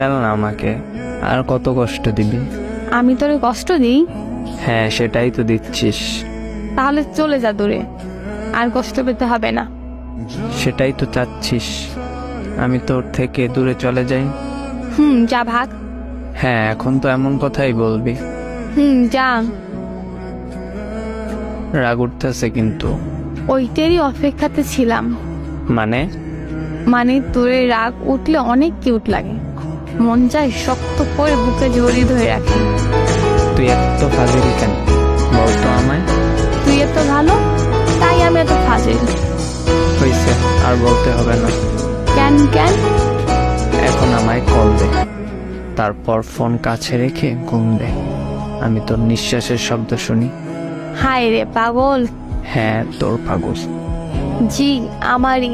চল না আমাকে, আর কত কষ্ট দিবি? আমি তোরে কষ্ট দিই? হ্যাঁ, সেটাই তো দিচ্ছিস। তাহলে চলে যা দূরে, আর কষ্ট পেতে হবে না। সেটাই তো চাচ্ছিস, আমি তোর থেকে দূরে চলে যাই। যা ভাগ। হ্যাঁ, এখন তো এমন কথাই বলবি? যা। রাগ উঠতেছে কিন্তু। ওইটারই অপেক্ষাতে ছিলাম। মানে? মানে তোরে রাগ উঠলে অনেক কিউট লাগে, মন চায় শক্ত করে বুকে জড়িয়ে ধরে রাখি। তুই এত ফাজিল কেন বলতো আমায়? তুই এত ভালো তাই আমি এত ফাজিল। হয়েছে, আর বলতে হবে না। কেন কেন? এখন আমায় কল দে, তারপর ফোন কাছে রেখে ঘুম দে। আমি তোর নিঃশ্বাসের শব্দ শুনি। হায় রে পাগল। হ্যাঁ, তোর পাগল। জি আমারই।